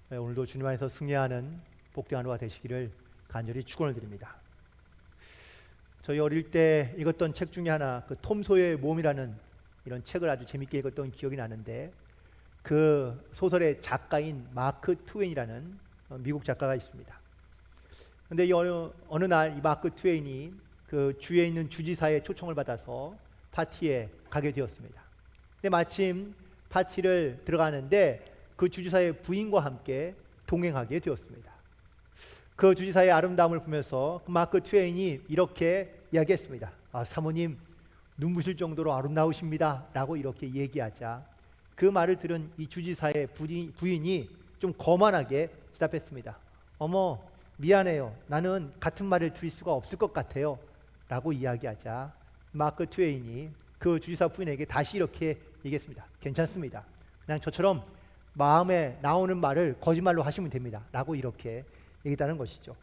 오늘도 주님 안에서 승리하는 복된 하루가 되시기를 간절히 축원을 드립니다. 저희 어릴 때 읽었던 책 중에 하나, 톰 소여의 몸이라는 이런 책을 아주 재밌게 읽었던 기억이 나는데, 그 소설의 작가인 마크 트웨인이라는 미국 작가가 있습니다. 그런데 어느 날 이 마크 트웨인이 그 주위에 있는 주지사의 초청을 받아서 파티에 가게 되었습니다. 근데 마침 파티를 들어가는데 그 주지사의 부인과 함께 동행하게 되었습니다. 그 주지사의 아름다움을 보면서 마크 트웨인이 이렇게 이야기했습니다. 사모님 눈부실 정도로 아름다우십니다 라고 이렇게 얘기하자, 그 말을 들은 이 주지사의 부인이 좀 거만하게 대답했습니다. 어머, 미안해요. 나는 같은 말을 드릴 수가 없을 것 같아요 라고 이야기하자, 마크 트웨인이 그 주지사 부인에게 다시 이렇게 얘기했습니다. 괜찮습니다. 그냥 저처럼 마음에 나오는 말을 거짓말로 하시면 됩니다 라고 이렇게 얘기했다는 것이죠.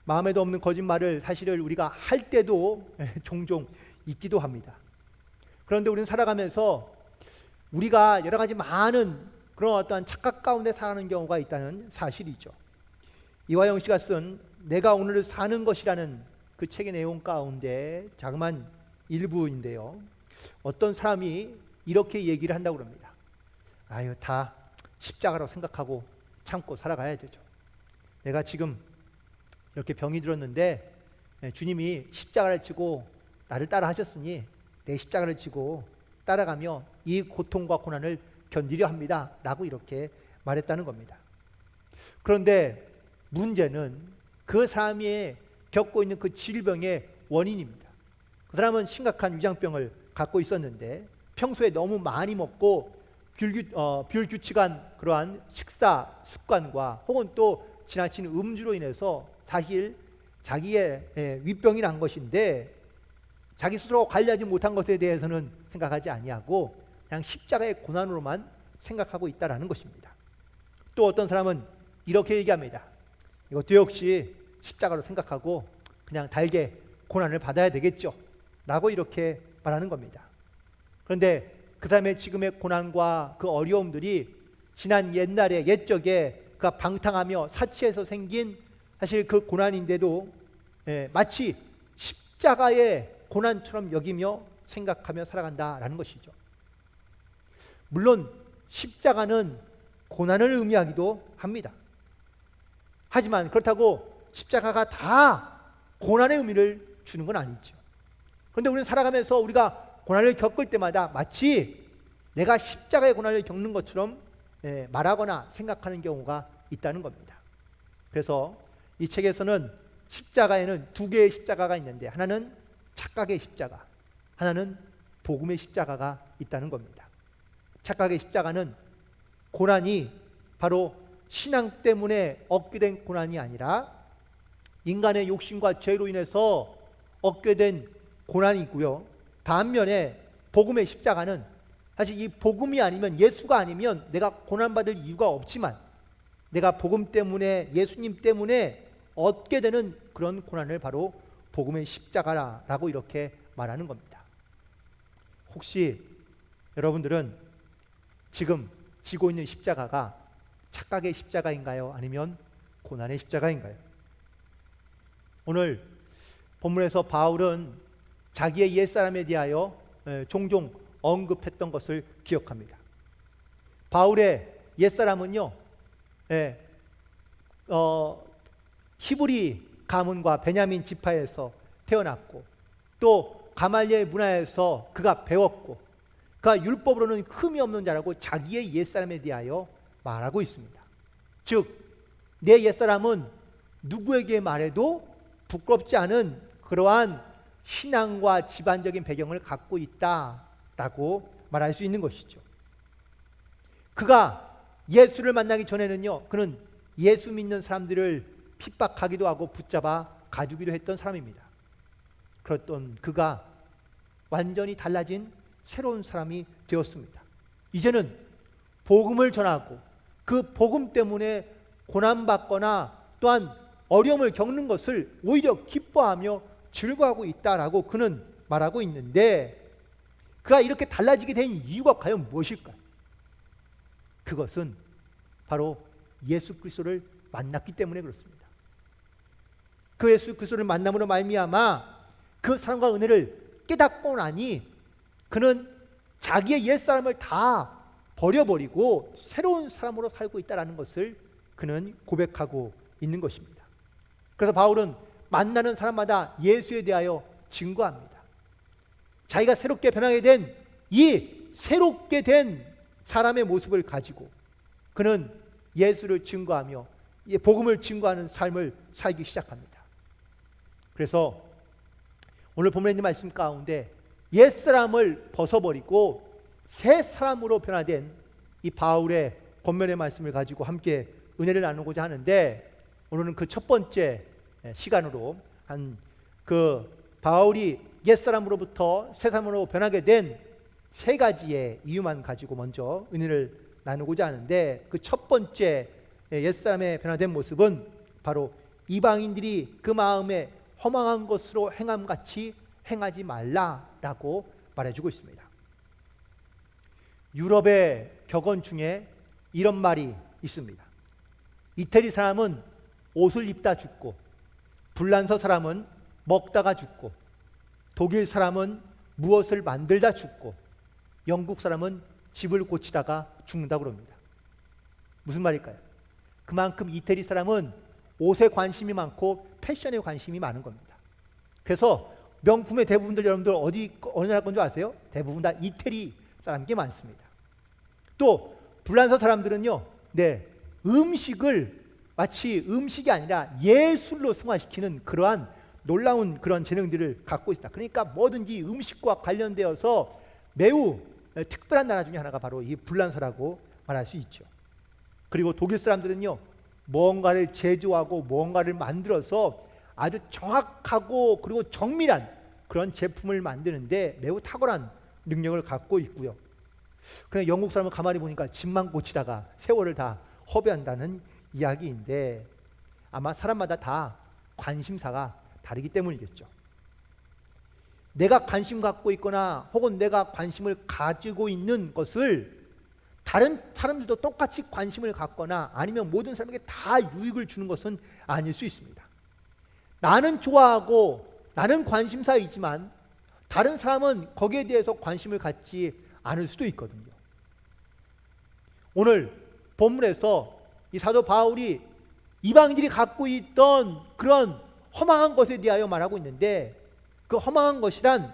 마음에도 없는 거짓말을 사실을 우리가 할 때도 종종 있기도 합니다. 그런데 우리는 살아가면서 우리가 여러 가지 많은 그런 어떠한 착각 가운데 사는 경우가 있다는 사실이죠. 이화영 씨가 쓴 내가 오늘을 사는 것이라는 그 책의 내용 가운데 자그마한 일부인데요, 어떤 사람이 이렇게 얘기를 한다고 합니다. 다 십자가라고 생각하고 참고 살아가야 되죠. 내가 지금 이렇게 병이 들었는데 주님이 십자가를 지고 나를 따라 하셨으니 내 십자가를 지고 따라가며 이 고통과 고난을 견디려 합니다 라고 이렇게 말했다는 겁니다. 그런데 문제는 그 사람이 겪고 있는 그 질병의 원인입니다. 그 사람은 심각한 위장병을 갖고 있었는데 평소에 너무 많이 먹고 불규칙한 그러한 식사 습관과 혹은 또 지나친 음주로 인해서 사실 자기의 위병이 난 것인데, 자기 스스로 관리하지 못한 것에 대해서는 생각하지 아니하고 그냥 십자가의 고난으로만 생각하고 있다라는 것입니다. 또 어떤 사람은 이렇게 얘기합니다. 이것도 역시 십자가로 생각하고 그냥 달게 고난을 받아야 되겠죠 라고 이렇게 말하는 겁니다. 그런데 그 사람의 지금의 고난과 그 어려움들이 지난 옛날에 옛적에 그가 방탕하며 사치해서 생긴 사실 그 고난인데도 마치 십자가의 고난처럼 여기며 생각하며 살아간다라는 것이죠. 물론 십자가는 고난을 의미하기도 합니다. 하지만 그렇다고 십자가가 다 고난의 의미를 주는 건 아니죠. 그런데 우리는 살아가면서 우리가 고난을 겪을 때마다 마치 내가 십자가의 고난을 겪는 것처럼 말하거나 생각하는 경우가 있다는 겁니다. 그래서 이 책에서는 십자가에는 두 개의 십자가가 있는데, 하나는 착각의 십자가, 하나는 복음의 십자가가 있다는 겁니다. 착각의 십자가는 고난이 바로 신앙 때문에 얻게 된 고난이 아니라 인간의 욕심과 죄로 인해서 얻게 된 고난이고요. 반면에 복음의 십자가는 사실 이 복음이 아니면, 예수가 아니면 내가 고난받을 이유가 없지만 내가 복음 때문에, 예수님 때문에 얻게 되는 그런 고난을 바로 복음의 십자가라고 이렇게 말하는 겁니다. 혹시 여러분들은 지금 지고 있는 십자가가 착각의 십자가인가요? 아니면 고난의 십자가인가요? 오늘 본문에서 바울은 자기의 옛사람에 대하여 종종 언급했던 것을 기억합니다. 바울의 옛사람은요, 히브리 가문과 베냐민 지파에서 태어났고, 또 가말리엘 문화에서 그가 배웠고, 그가 율법으로는 흠이 없는 자라고 자기의 옛사람에 대하여 말하고 있습니다. 즉 내 옛사람은 누구에게 말해도 부끄럽지 않은 그러한 신앙과 집안적인 배경을 갖고 있다라고 말할 수 있는 것이죠. 그가 예수를 만나기 전에는요, 그는 예수 믿는 사람들을 핍박하기도 하고 붙잡아 가두기도 했던 사람입니다. 그랬던 그가 완전히 달라진 새로운 사람이 되었습니다. 이제는 복음을 전하고 그 복음 때문에 고난받거나 또한 어려움을 겪는 것을 오히려 기뻐하며 즐거워하고 있다라고 그는 말하고 있는데, 그가 이렇게 달라지게 된 이유가 과연 무엇일까요? 그것은 바로 예수 그리스도를 만났기 때문에 그렇습니다. 그 예수 그리스도를 만남으로 말미암아 그 사랑과 은혜를 깨닫고 나니 그는 자기의 옛사람을 다 버려버리고 새로운 사람으로 살고 있다는 것을 그는 고백하고 있는 것입니다. 그래서 바울은 만나는 사람마다 예수에 대하여 증거합니다. 자기가 새롭게 변하게 된 이 새롭게 된 사람의 모습을 가지고 그는 예수를 증거하며 복음을 증거하는 삶을 살기 시작합니다. 그래서 오늘 본문에 있는 말씀 가운데 옛사람을 벗어버리고 새 사람으로 변화된 이 바울의 권면의 말씀을 가지고 함께 은혜를 나누고자 하는데, 오늘은 그 첫 번째 시간으로 그 바울이 옛사람으로부터 새 사람으로 변하게 된 세 가지의 이유만 가지고 먼저 은혜를 나누고자 하는데, 그 첫 번째 옛사람의 변화된 모습은 바로 이방인들이 그 마음에 허망한 것으로 행함같이 행하지 말라라고 말해주고 있습니다. 유럽의 격언 중에 이런 말이 있습니다. 이태리 사람은 옷을 입다 죽고, 불란서 사람은 먹다가 죽고, 독일 사람은 무엇을 만들다 죽고, 영국 사람은 집을 고치다가 죽는다고 합니다. 무슨 말일까요? 그만큼 이태리 사람은 옷에 관심이 많고 패션에 관심이 많은 겁니다. 그래서 명품의 대부분들 여러분들 어느 나라 건 줄 아세요? 대부분 다 이태리 사람이 많습니다. 또 불란서 사람들은요, 음식을 마치 음식이 아니라 예술로 승화시키는 그러한 놀라운 그런 재능들을 갖고 있다. 그러니까 뭐든지 음식과 관련되어서 매우 특별한 나라 중에 하나가 바로 이 불란서라고 말할 수 있죠. 그리고 독일 사람들은요, 뭔가를 제조하고 뭔가를 만들어서 아주 정확하고 그리고 정밀한 그런 제품을 만드는데 매우 탁월한 능력을 갖고 있고요. 그냥 영국 사람은 가만히 보니까 집만 고치다가 세월을 다 허비한다는 이야기인데, 아마 사람마다 다 관심사가 다르기 때문이겠죠. 내가 관심 갖고 있거나 혹은 내가 관심을 가지고 있는 것을 다른 사람들도 똑같이 관심을 갖거나 아니면 모든 사람에게 다 유익을 주는 것은 아닐 수 있습니다. 나는 좋아하고 나는 관심사이지만 다른 사람은 거기에 대해서 관심을 갖지 않을 수도 있거든요. 오늘 본문에서 이 사도 바울이 이방인들이 갖고 있던 그런 허망한 것에 대하여 말하고 있는데, 그 허망한 것이란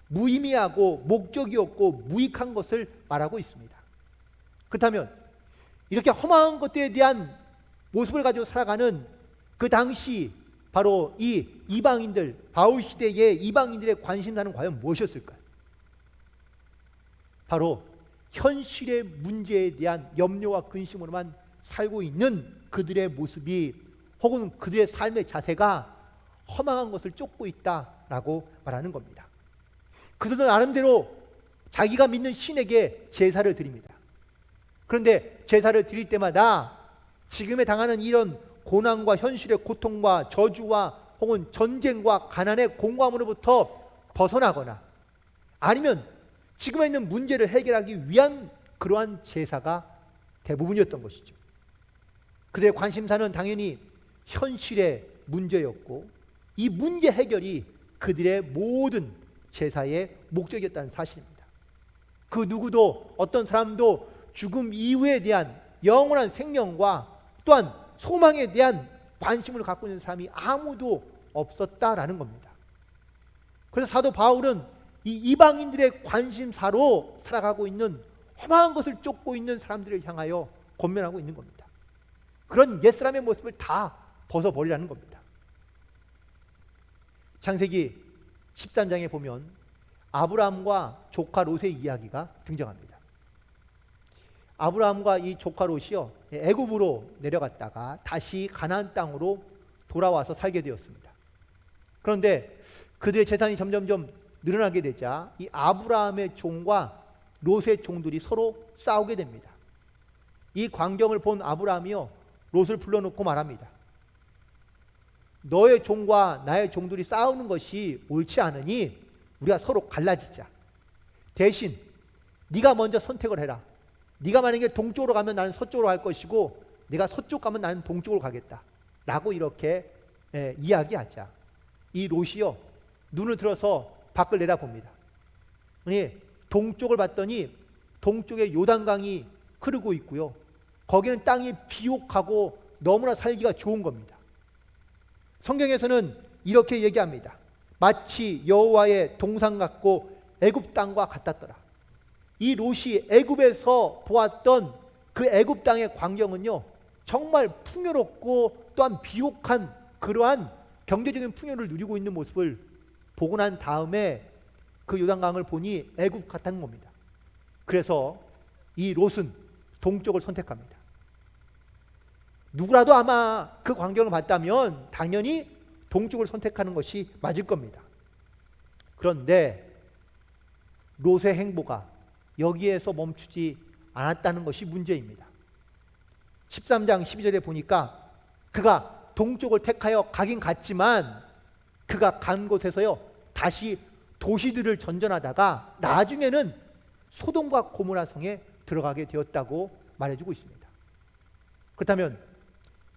무의미하고 목적이 없고 무익한 것을 말하고 있습니다. 그렇다면 이렇게 허망한 것들에 대한 모습을 가지고 살아가는 그 당시 바로 이 이방인들, 바울 시대의 이방인들의 관심사는 과연 무엇이었을까요? 바로 현실의 문제에 대한 염려와 근심으로만 살고 있는 그들의 모습이, 혹은 그들의 삶의 자세가 허망한 것을 쫓고 있다라고 말하는 겁니다. 그들은 나름대로 자기가 믿는 신에게 제사를 드립니다. 그런데 제사를 드릴 때마다 지금에 당하는 이런 고난과 현실의 고통과 저주와 혹은 전쟁과 가난의 공고함으로부터 벗어나거나 아니면 지금에 있는 문제를 해결하기 위한 그러한 제사가 대부분이었던 것이죠. 그들의 관심사는 당연히 현실의 문제였고, 이 문제 해결이 그들의 모든 제사의 목적이었다는 사실입니다. 그 누구도, 어떤 사람도 죽음 이후에 대한 영원한 생명과 또한 소망에 대한 관심을 갖고 있는 사람이 아무도 없었다라는 겁니다. 그래서 사도 바울은 이 이방인들의 관심사로 살아가고 있는 험한 것을 쫓고 있는 사람들을 향하여 권면하고 있는 겁니다. 그런 옛사람의 모습을 다 벗어버리라는 겁니다. 창세기 13장에 보면 아브라함과 조카 롯의 이야기가 등장합니다. 아브라함과 이 조카 롯이요, 애굽으로 내려갔다가 다시 가나안 땅으로 돌아와서 살게 되었습니다. 그런데 그들의 재산이 점점점 늘어나게 되자 이 아브라함의 종과 롯의 종들이 서로 싸우게 됩니다. 이 광경을 본 아브라함이요, 롯을 불러놓고 말합니다. 너의 종과 나의 종들이 싸우는 것이 옳지 않으니 우리가 서로 갈라지자. 대신 네가 먼저 선택을 해라. 네가 만약에 동쪽으로 가면 나는 서쪽으로 갈 것이고, 내가 서쪽 가면 나는 동쪽으로 가겠다 라고 이렇게 이야기하자 이 롯이요 눈을 들어서 밖을 내다봅니다. 동쪽을 봤더니 동쪽에 요단강이 흐르고 있고요. 거기는 땅이 비옥하고 너무나 살기가 좋은 겁니다. 성경에서는 이렇게 얘기합니다. 마치 여호와의 동산 같고 애굽 땅과 같았더라. 이 롯이 애굽에서 보았던 그 애굽 땅의 광경은요 정말 풍요롭고 또한 비옥한 그러한 경제적인 풍요를 누리고 있는 모습을 보고 난 다음에 그 요단강을 보니 애굽 같다는 겁니다. 그래서 이 롯은 동쪽을 선택합니다. 누구라도 아마 그 광경을 봤다면 당연히 동쪽을 선택하는 것이 맞을 겁니다. 그런데 롯의 행보가 여기에서 멈추지 않았다는 것이 문제입니다. 13장 12절에 보니까 그가 동쪽을 택하여 가긴 갔지만 그가 간 곳에서요 다시 도시들을 전전하다가 나중에는 소돔과 고모라 성에 들어가게 되었다고 말해주고 있습니다. 그렇다면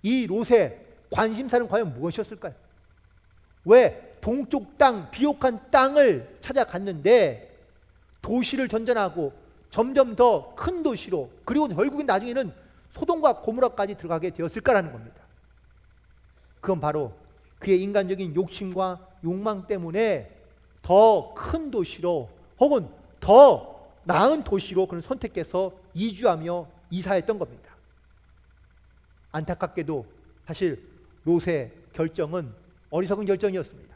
이 롯의 관심사는 과연 무엇이었을까요? 왜 동쪽 땅, 비옥한 땅을 찾아갔는데 도시를 전전하고 점점 더 큰 도시로 그리고 결국엔 나중에는 소돔과 고모라까지 들어가게 되었을까라는 겁니다. 그건 바로 그의 인간적인 욕심과 욕망 때문에 더 큰 도시로 혹은 더 나은 도시로 그는 선택해서 이주하며 이사했던 겁니다. 안타깝게도 사실 롯의 결정은 어리석은 결정이었습니다.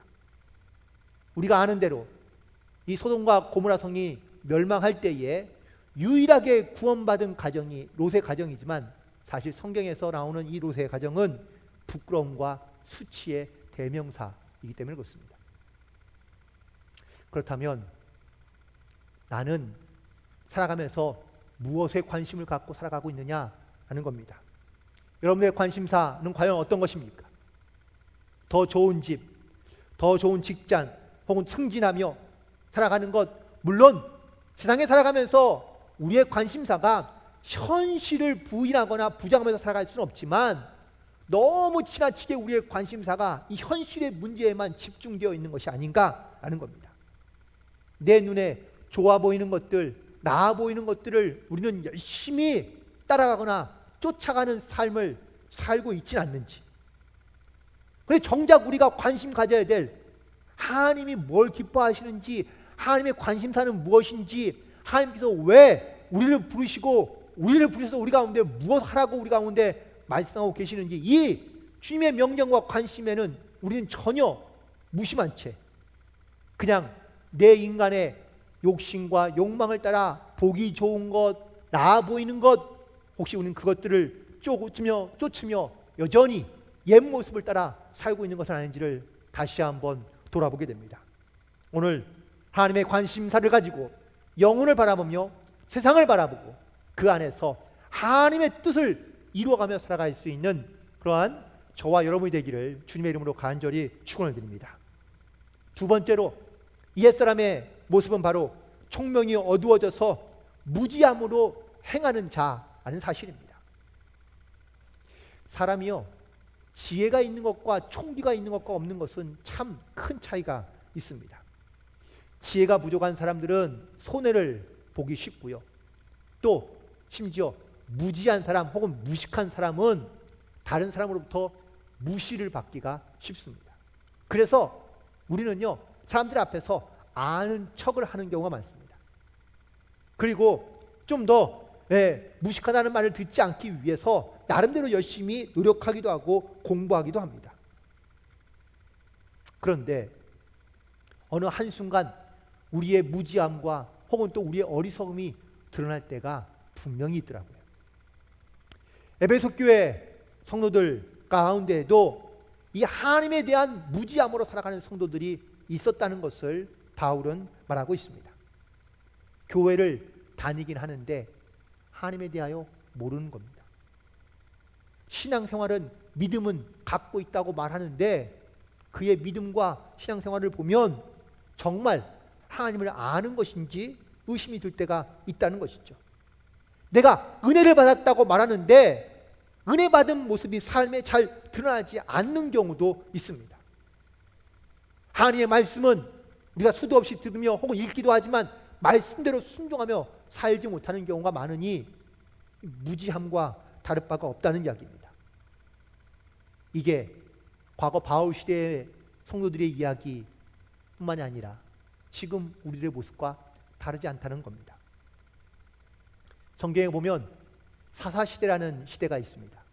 우리가 아는 대로 이 소돔과 고모라 성이 멸망할 때에 유일하게 구원받은 가정이 롯의 가정이지만 사실 성경에서 나오는 이 롯의 가정은 부끄러움과 수치의 대명사이기 때문에 그렇습니다. 그렇다면 나는 살아가면서 무엇에 관심을 갖고 살아가고 있느냐 하는 겁니다. 여러분의 관심사는 과연 어떤 것입니까? 더 좋은 집, 더 좋은 직장, 혹은 승진하며 살아가는 것, 물론 세상에 살아가면서 우리의 관심사가 현실을 부인하거나 부정하면서 살아갈 수는 없지만 너무 지나치게 우리의 관심사가 이 현실의 문제에만 집중되어 있는 것이 아닌가 하는 겁니다. 내 눈에 좋아 보이는 것들, 나아 보이는 것들을 우리는 열심히 따라가거나 쫓아가는 삶을 살고 있지는 않는지, 그런데 정작 우리가 관심 가져야 될 하나님이 뭘 기뻐하시는지, 하나님의 관심사는 무엇인지, 하나님께서 왜 우리를 부르셔서 우리 가운데 무엇 하라고 우리 가운데 말씀하고 계시는지, 이 주님의 명령과 관심에는 우리는 전혀 무심한 채 그냥 내 인간의 욕심과 욕망을 따라 보기 좋은 것, 나아 보이는 것, 혹시 우리는 그것들을 쫓으며 여전히 옛 모습을 따라 살고 있는 것은 아닌지를 다시 한번 돌아보게 됩니다. 오늘 하나님의 관심사를 가지고 영혼을 바라보며 세상을 바라보고 그 안에서 하나님의 뜻을 이루어가며 살아갈 수 있는 그러한 저와 여러분이 되기를 주님의 이름으로 간절히 축원을 드립니다. 두 번째로 이 옛사람의 모습은 바로 총명이 어두워져서 무지함으로 행하는 자라는 사실입니다. 사람이요, 지혜가 있는 것과 총기가 있는 것과 없는 것은 참 큰 차이가 있습니다. 지혜가 부족한 사람들은 손해를 보기 쉽고요, 또 심지어 무지한 사람 혹은 무식한 사람은 다른 사람으로부터 무시를 받기가 쉽습니다. 그래서 우리는요, 사람들 앞에서 아는 척을 하는 경우가 많습니다. 그리고 좀 더 무식하다는 말을 듣지 않기 위해서 나름대로 열심히 노력하기도 하고 공부하기도 합니다. 그런데 어느 한순간 우리의 무지함과 혹은 또 우리의 어리석음이 드러날 때가 분명히 있더라고요. 에베소 교회 성도들 가운데에도 이 하나님에 대한 무지함으로 살아가는 성도들이 있었다는 것을 바울은 말하고 있습니다. 교회를 다니긴 하는데 하나님에 대하여 모르는 겁니다. 신앙생활은 믿음은 갖고 있다고 말하는데 그의 믿음과 신앙생활을 보면 정말 하나님을 아는 것인지 의심이 들 때가 있다는 것이죠. 내가 은혜를 받았다고 말하는데 은혜 받은 모습이 삶에 잘 드러나지 않는 경우도 있습니다. 하나님의 말씀은 우리가 수도 없이 들으며 혹은 읽기도 하지만 말씀대로 순종하며 살지 못하는 경우가 많으니 무지함과 다를 바가 없다는 이야기입니다. 이게 과거 바울 시대의 성도들의 이야기뿐만이 아니라 지금 우리들의 모습과 다르지 않다는 겁니다. 성경에 보면 사사시대라는 시대가 있습니다.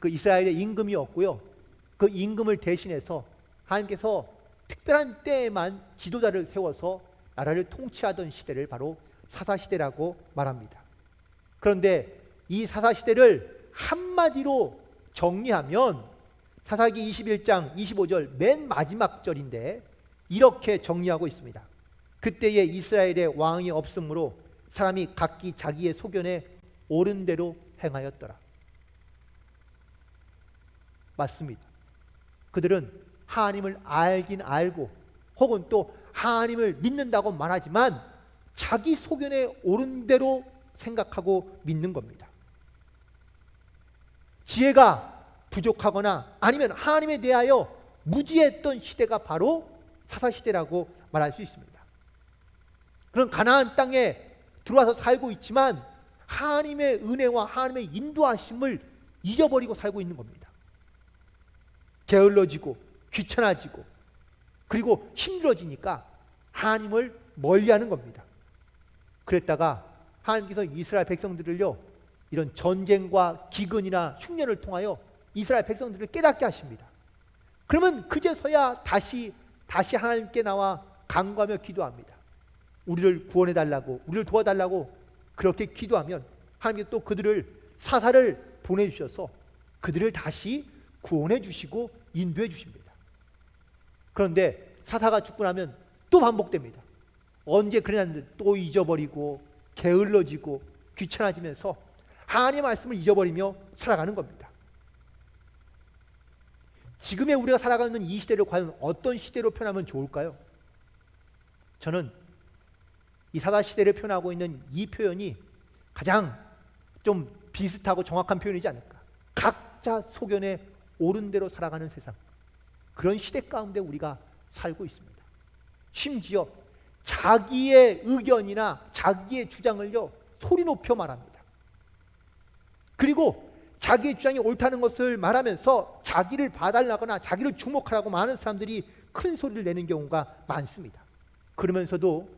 이스라엘의 임금이었고요. 그 임금을 대신해서 하나님께서 특별한 때에만 지도자를 세워서 나라를 통치하던 시대를 바로 사사시대라고 말합니다. 그런데 이 사사시대를 한마디로 정리하면 사사기 21장 25절 맨 마지막 절인데 이렇게 정리하고 있습니다. 그때에 이스라엘의 왕이 없으므로 사람이 각기 자기의 소견에 옳은 대로 행하였더라. 맞습니다. 그들은 하나님을 알긴 알고 혹은 또 하나님을 믿는다고 말하지만 자기 소견에 옳은 대로 생각하고 믿는 겁니다. 지혜가 부족하거나 아니면 하나님에 대하여 무지했던 시대가 바로 사사시대라고 말할 수 있습니다. 그런 가나안 땅에 들어와서 살고 있지만 하나님의 은혜와 하나님의 인도하심을 잊어버리고 살고 있는 겁니다. 게을러지고 귀찮아지고 그리고 힘들어지니까 하나님을 멀리하는 겁니다. 그랬다가 하나님께서 이스라엘 백성들을요 이런 전쟁과 기근이나 흉년을 통하여 이스라엘 백성들을 깨닫게 하십니다. 그러면 그제서야 다시 하나님께 나와 간구하며 기도합니다. 우리를 구원해달라고, 우리를 도와달라고 그렇게 기도하면 하나님께서 또 그들을 사사를 보내주셔서 그들을 다시 구원해 주시고 인도해 주십니다. 그런데 사사가 죽고 나면 또 반복됩니다. 언제 그러냐는데 또 잊어버리고 게을러지고 귀찮아지면서 하나님의 말씀을 잊어버리며 살아가는 겁니다. 지금의 우리가 살아가는 이 시대를 과연 어떤 시대로 표현하면 좋을까요? 저는 이 사사시대를 표현하고 있는 이 표현이 가장 좀 비슷하고 정확한 표현이지 않을까. 각자 소견에 옳은 대로 살아가는 세상, 그런 시대 가운데 우리가 살고 있습니다. 심지어 자기의 의견이나 자기의 주장을요 소리 높여 말합니다. 그리고 자기의 주장이 옳다는 것을 말하면서 자기를 봐달라거나 자기를 주목하라고 많은 사람들이 큰 소리를 내는 경우가 많습니다. 그러면서도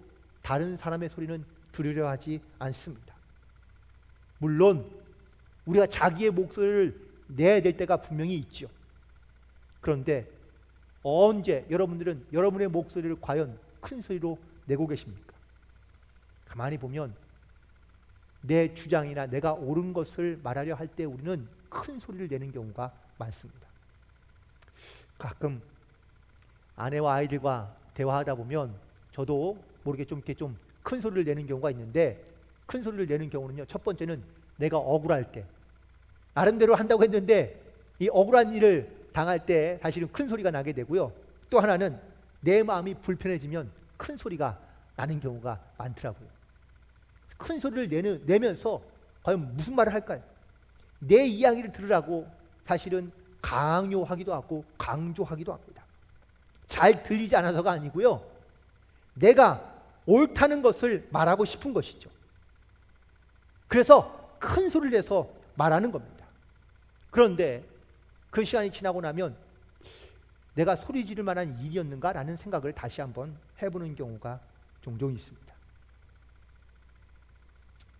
다른 사람의 소리는 들으려 하지 않습니다. 물론 우리가 자기의 목소리를 내야 될 때가 분명히 있죠. 그런데 언제 여러분들은 여러분의 목소리를 과연 큰 소리로 내고 계십니까? 가만히 보면 내 주장이나 내가 옳은 것을 말하려 할 때 우리는 큰 소리를 내는 경우가 많습니다. 가끔 아내와 아이들과 대화하다 보면 저도 모르게 좀 이렇게 좀 큰 소리를 내는 경우가 있는데, 큰 소리를 내는 경우는요, 첫 번째는 내가 억울할 때, 나름대로 한다고 했는데 이 억울한 일을 당할 때 사실은 큰 소리가 나게 되고요. 또 하나는 내 마음이 불편해지면 큰 소리가 나는 경우가 많더라고요. 큰 소리를 내면서 과연 무슨 말을 할까요? 내 이야기를 들으라고 사실은 강요하기도 하고 강조하기도 합니다. 잘 들리지 않아서가 아니고요, 내가 옳다는 것을 말하고 싶은 것이죠. 그래서 큰 소리를 내서 말하는 겁니다. 그런데 그 시간이 지나고 나면 내가 소리 지를 만한 일이었는가라는 생각을 다시 한번 해보는 경우가 종종 있습니다.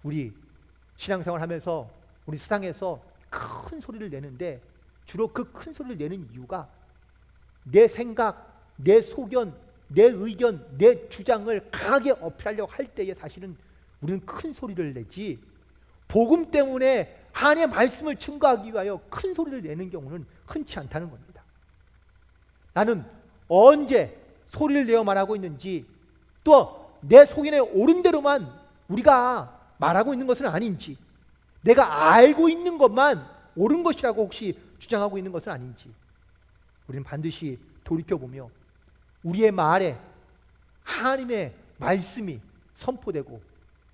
우리 신앙생활 하면서 우리 세상에서 큰 소리를 내는데 주로 그 큰 소리를 내는 이유가 내 생각, 내 소견, 내 의견, 내 주장을 강하게 어필하려고 할 때에 사실은 우리는 큰 소리를 내지, 복음 때문에 하나님의 말씀을 증거하기 위하여 큰 소리를 내는 경우는 흔치 않다는 겁니다. 나는 언제 소리를 내어 말하고 있는지, 또 내 소견에 옳은 대로만 우리가 말하고 있는 것은 아닌지, 내가 알고 있는 것만 옳은 것이라고 혹시 주장하고 있는 것은 아닌지, 우리는 반드시 돌이켜보며 우리의 말에 하나님의 말씀이 선포되고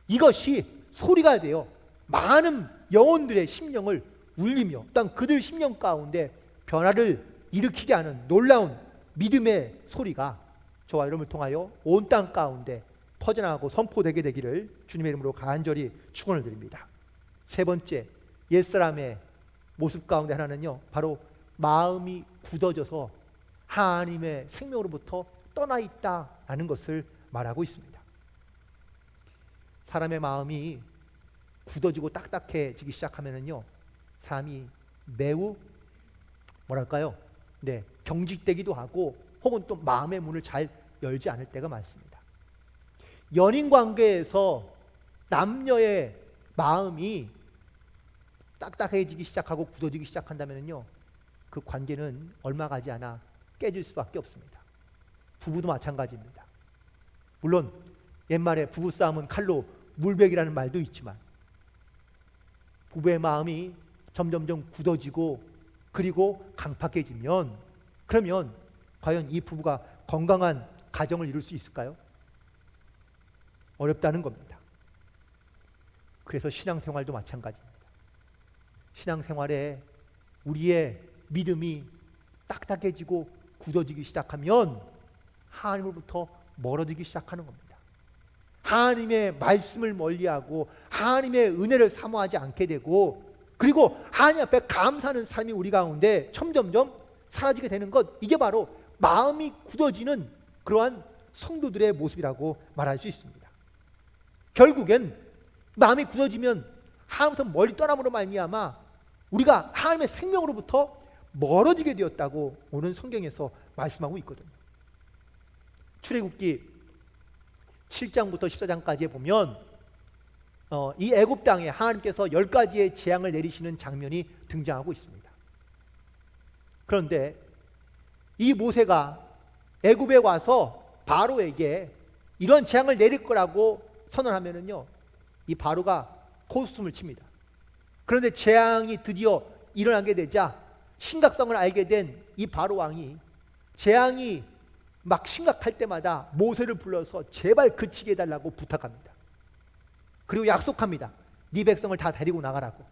이것이 소리가 되어 많은 영혼들의 심령을 울리며 또한 그들 심령 가운데 변화를 일으키게 하는 놀라운 믿음의 소리가 저와 여러분을 통하여 온 땅 가운데 퍼져나가고 선포되게 되기를 주님의 이름으로 간절히 축원을 드립니다. 세 번째, 옛사람의 모습 가운데 하나는요, 바로 마음이 굳어져서 하나님의 생명으로부터 떠나 있다라는 것을 말하고 있습니다. 사람의 마음이 굳어지고 딱딱해지기 시작하면은요, 사람이 매우 뭐랄까요? 네, 경직되기도 하고 혹은 또 마음의 문을 잘 열지 않을 때가 많습니다. 연인 관계에서 남녀의 마음이 딱딱해지기 시작하고 굳어지기 시작한다면요, 그 관계는 얼마 가지 않아 깨질 수밖에 없습니다. 부부도 마찬가지입니다. 물론 옛말에 부부싸움은 칼로 물베기라는 말도 있지만 부부의 마음이 점점점 굳어지고 그리고 강팍해지면 그러면 과연 이 부부가 건강한 가정을 이룰 수 있을까요? 어렵다는 겁니다. 그래서 신앙생활도 마찬가지입니다. 신앙생활에 우리의 믿음이 딱딱해지고 굳어지기 시작하면 하나님으로부터 멀어지기 시작하는 겁니다. 하나님의 말씀을 멀리하고 하나님의 은혜를 사모하지 않게 되고 그리고 하나님 앞에 감사하는 삶이 우리 가운데 점점점 사라지게 되는 것, 이게 바로 마음이 굳어지는 그러한 성도들의 모습이라고 말할 수 있습니다. 결국엔 마음이 굳어지면 하나님부터 멀리 떠남으로 말미암아 우리가 하나님의 생명으로부터 멀어지게 되었다고 오늘 성경에서 말씀하고 있거든요. 출애굽기 7장부터 14장까지에 보면 이 애굽 땅에 하나님께서 10가지의 재앙을 내리시는 장면이 등장하고 있습니다. 그런데 이 모세가 애굽에 와서 바로에게 이런 재앙을 내릴 거라고 선언하면은요, 이 바로가 코웃음을 칩니다. 그런데 재앙이 드디어 일어나게 되자 심각성을 알게 된 이 바로 왕이 재앙이 막 심각할 때마다 모세를 불러서 제발 그치게 해달라고 부탁합니다. 그리고 약속합니다. 네 백성을 다 데리고 나가라고.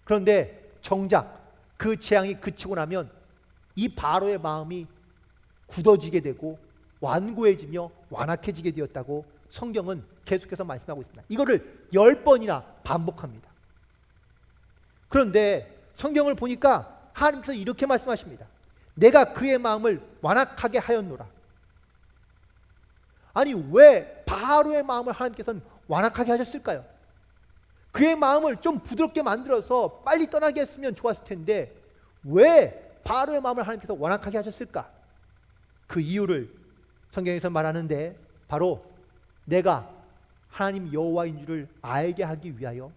그런데 정작 그 재앙이 그치고 나면 이 바로의 마음이 굳어지게 되고 완고해지며 완악해지게 되었다고 성경은 계속해서 말씀하고 있습니다. 이거를 10번이나 반복합니다. 그런데 성경을 보니까 하나님께서 이렇게 말씀하십니다. 내가 그의 마음을 완악하게 하였노라. 아니, 왜 바로의 마음을 하나님께서는 완악하게 하셨을까요? 그의 마음을 좀 부드럽게 만들어서 빨리 떠나게 했으면 좋았을 텐데 왜 바로의 마음을 하나님께서 완악하게 하셨을까? 그 이유를 성경에서 말하는데 바로 내가 하나님 여호와인 줄을 알게 하기 위하여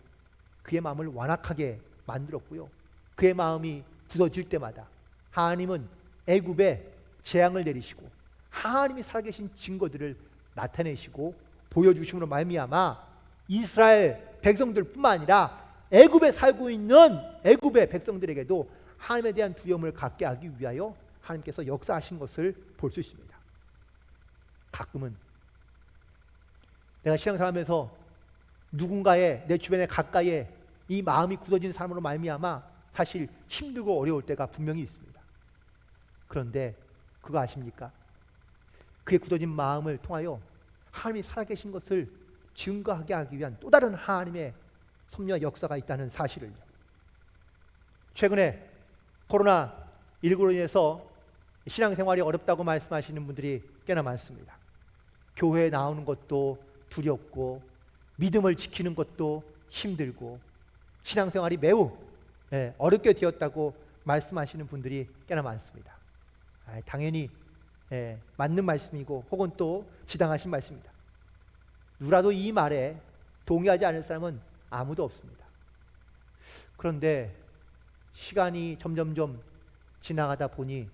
그의 마음을 완악하게 만들었고요, 그의 마음이 굳어질 때마다 하나님은 애굽에 재앙을 내리시고 하나님이 살아계신 증거들을 나타내시고 보여주심으로 말미암아 이스라엘 백성들뿐만 아니라 애굽에 살고 있는 애굽의 백성들에게도 하나님에 대한 두려움을 갖게 하기 위하여 하나님께서 역사하신 것을 볼 수 있습니다. 가끔은 내가 신앙생활하면서 누군가의 내 주변에 가까이에 이 마음이 굳어진 사람으로 말미암아 사실 힘들고 어려울 때가 분명히 있습니다. 그런데 그거 아십니까? 그의 굳어진 마음을 통하여 하나님이 살아계신 것을 증거하게 하기 위한 또 다른 하나님의 섭리와 역사가 있다는 사실을요. 최근에 코로나19로 인해서 신앙생활이 어렵다고 말씀하시는 분들이 꽤나 많습니다. 교회에 나오는 것도 두렵고 믿음을 지키는 것도 힘들고 신앙생활이 매우 어렵게 되었다고 말씀하시는 분들이 꽤나 많습니다. 당연히 맞는 말씀이고 혹은 또 지당하신 말씀입니다. 누구라도 이 말에 동의하지 않을 사람은 아무도 없습니다. 그런데 시간이 점점점 지나가다 보니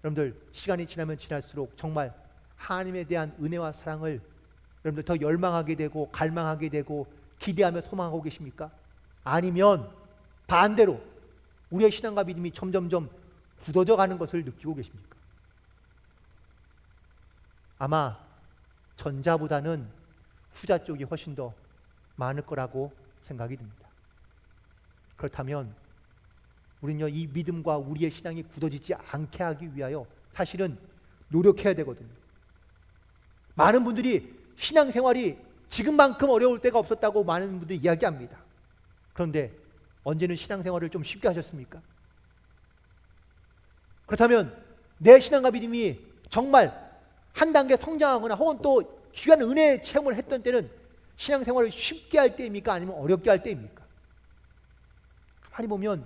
여러분들 시간이 지나면 지날수록 정말 하나님에 대한 은혜와 사랑을 여러분들 더 열망하게 되고 갈망하게 되고 기대하며 소망하고 계십니까? 아니면 반대로 우리의 신앙과 믿음이 점점점 굳어져 가는 것을 느끼고 계십니까? 아마 전자보다는 후자 쪽이 훨씬 더 많을 거라고 생각이 듭니다. 그렇다면 우리는요, 이 믿음과 우리의 신앙이 굳어지지 않게 하기 위하여 사실은 노력해야 되거든요. 많은 분들이 신앙생활이 지금만큼 어려울 때가 없었다고 많은 분들이 이야기합니다. 그런데 언제는 신앙생활을 좀 쉽게 하셨습니까? 그렇다면 내 신앙과 믿음이 정말 한 단계 성장하거나 혹은 또 귀한 은혜의 체험을 했던 때는 신앙생활을 쉽게 할 때입니까? 아니면 어렵게 할 때입니까? 가만히 보면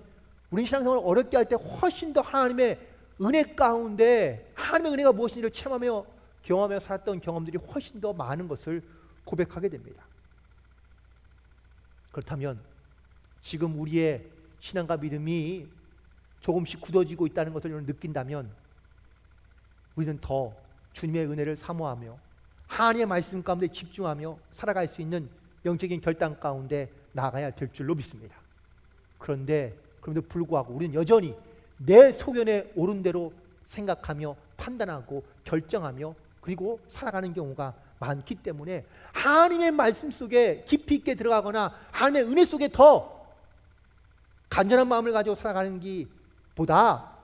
우리 신앙생활을 어렵게 할 때 훨씬 더 하나님의 은혜 가운데 하나님의 은혜가 무엇인지를 체험하며 경험하며 살았던 경험들이 훨씬 더 많은 것을 고백하게 됩니다. 그렇다면 지금 우리의 신앙과 믿음이 조금씩 굳어지고 있다는 것을 느낀다면 우리는 더 주님의 은혜를 사모하며 하나님의 말씀 가운데 집중하며 살아갈 수 있는 영적인 결단 가운데 나아가야 될 줄로 믿습니다. 그런데도 불구하고 우리는 여전히 내 소견에 옳은 대로 생각하며 판단하고 결정하며 그리고 살아가는 경우가 많기 때문에 하나님의 말씀 속에 깊이 있게 들어가거나 하나님의 은혜 속에 더 간절한 마음을 가지고 살아가는 것보다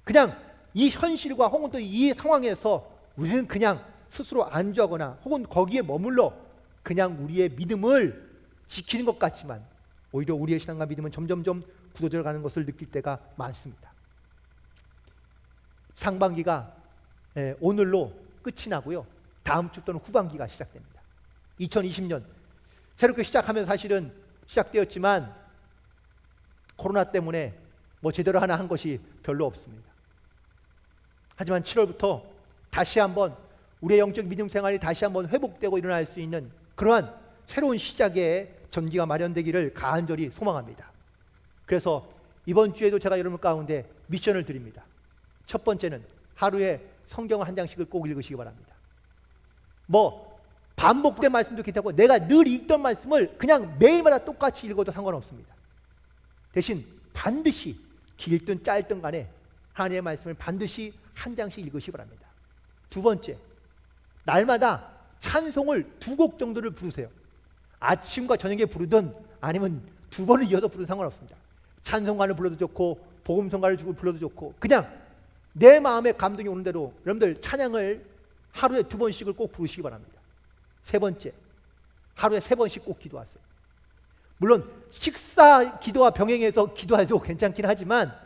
그냥 이 현실과 혹은 또 이 상황에서 우리는 그냥 스스로 안주하거나 혹은 거기에 머물러 그냥 우리의 믿음을 지키는 것 같지만 오히려 우리의 신앙과 믿음은 점점점 굳어져 가는 것을 느낄 때가 많습니다. 상반기가 오늘로 끝이 나고요. 다음 주 또는 후반기가 시작됩니다. 2020년 새롭게 시작하면서 사실은 시작되었지만 코로나 때문에 뭐 제대로 하나 한 것이 별로 없습니다. 하지만 7월부터 다시 한번 우리의 영적 믿음 생활이 다시 한번 회복되고 일어날 수 있는 그러한 새로운 시작의 전기가 마련되기를 간절히 소망합니다. 그래서 이번 주에도 제가 여러분 가운데 미션을 드립니다. 첫 번째는 하루에 성경을 한 장씩을 꼭 읽으시기 바랍니다. 뭐 반복된 말씀도 괜찮고 내가 늘 읽던 말씀을 그냥 매일마다 똑같이 읽어도 상관없습니다. 대신 반드시 길든 짧든 간에 하나님의 말씀을 반드시 한 장씩 읽으시기 바랍니다. 두 번째, 날마다 찬송을 2곡 정도를 부르세요. 아침과 저녁에 부르든 아니면 2번을 이어서 부르든 상관없습니다. 찬송가를 불러도 좋고 복음성가를 불러도 좋고 그냥 내 마음에 감동이 오는 대로 여러분들 찬양을 하루에 2번씩을 꼭 부르시기 바랍니다. 세 번째, 하루에 3번씩 꼭 기도하세요. 물론 식사 기도와 병행해서 기도해도 괜찮긴 하지만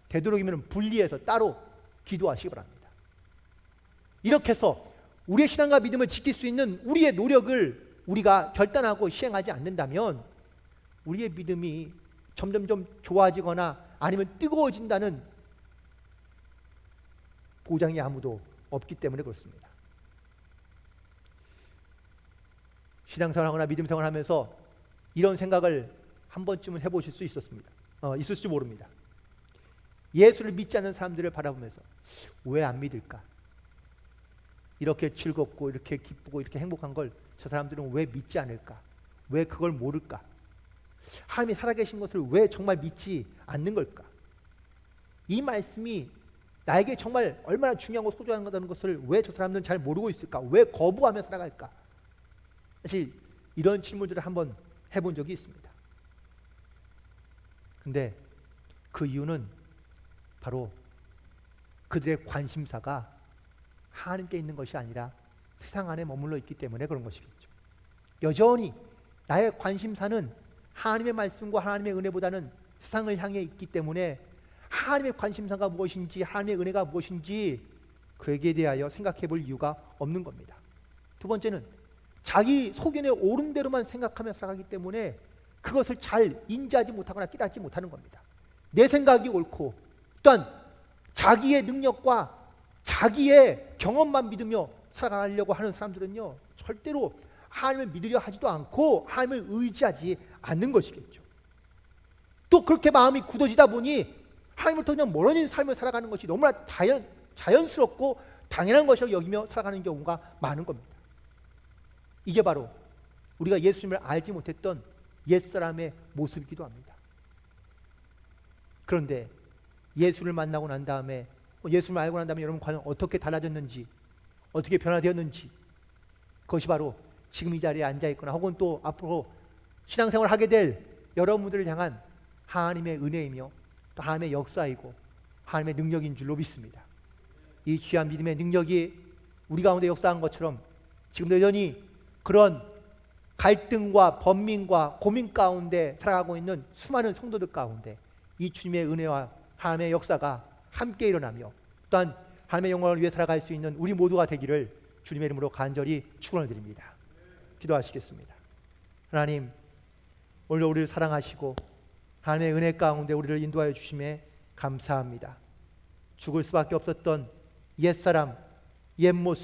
되도록이면 분리해서 따로 기도하시기 바랍니다. 이렇게 해서 우리의 신앙과 믿음을 지킬 수 있는 우리의 노력을 우리가 결단하고 시행하지 않는다면 우리의 믿음이 점점점 좋아지거나 아니면 뜨거워진다는 보장이 아무도 없기 때문에 그렇습니다. 신앙생활하거나 믿음생활을 하면서 이런 생각을 한 번쯤은 해보실 수 있을지 모릅니다. 예수를 믿지 않는 사람들을 바라보면서 왜 안 믿을까? 이렇게 즐겁고 이렇게 기쁘고 이렇게 행복한 걸 저 사람들은 왜 믿지 않을까? 왜 그걸 모를까? 하나님이 살아계신 것을 왜 정말 믿지 않는 걸까? 이 말씀이 나에게 정말 얼마나 중요하고 소중한 거라는 것을 왜 저 사람들은 잘 모르고 있을까? 왜 거부하며 살아갈까? 사실 이런 질문들을 한번 해본 적이 있습니다. 근데 그 이유는 바로 그들의 관심사가 하나님께 있는 것이 아니라 세상 안에 머물러 있기 때문에 그런 것이겠죠. 여전히 나의 관심사는 하나님의 말씀과 하나님의 은혜보다는 세상을 향해 있기 때문에 하나님의 관심사가 무엇인지 하나님의 은혜가 무엇인지 그에게 대하여 생각해 볼 이유가 없는 겁니다. 두 번째는 자기 소견에 옳은 대로만 생각하며 살아가기 때문에 그것을 잘 인지하지 못하거나 깨닫지 못하는 겁니다. 내 생각이 옳고 또한 자기의 능력과 자기의 경험만 믿으며 살아가려고 하는 사람들은요 절대로 하나님을 믿으려 하지도 않고 하나님을 의지하지 않는 것이겠죠. 또 그렇게 마음이 굳어지다 보니 하나님으로부터 그냥 멀어진 삶을 살아가는 것이 너무나 자연스럽고 당연한 것이라고 여기며 살아가는 경우가 많은 겁니다. 이게 바로 우리가 예수님을 알지 못했던 옛사람의 모습이기도 합니다. 그런데 예수를 만나고 난 다음에 예수를 알고 난 다음에 여러분 과연 어떻게 달라졌는지 어떻게 변화되었는지 그것이 바로 지금 이 자리에 앉아있거나 혹은 또 앞으로 신앙생활을 하게 될 여러분들을 향한 하나님의 은혜이며 또 하나님의 역사이고 하나님의 능력인 줄로 믿습니다. 이 귀한 믿음의 능력이 우리 가운데 역사한 것처럼 지금도 여전히 그런 갈등과 번민과 고민 가운데 살아가고 있는 수많은 성도들 가운데 이 주님의 은혜와 하나님의 역사가 함께 일어나며 또한 하나님의 영광을 위해 살아갈 수 있는 우리 모두가 되기를 주님의 이름으로 간절히 축원을 드립니다. 기도하시겠습니다. 하나님, 오늘 우리를 사랑하시고 하나님의 은혜 가운데 우리를 인도하여 주심에 감사합니다. 죽을 수밖에 없었던 옛사람, 옛 모습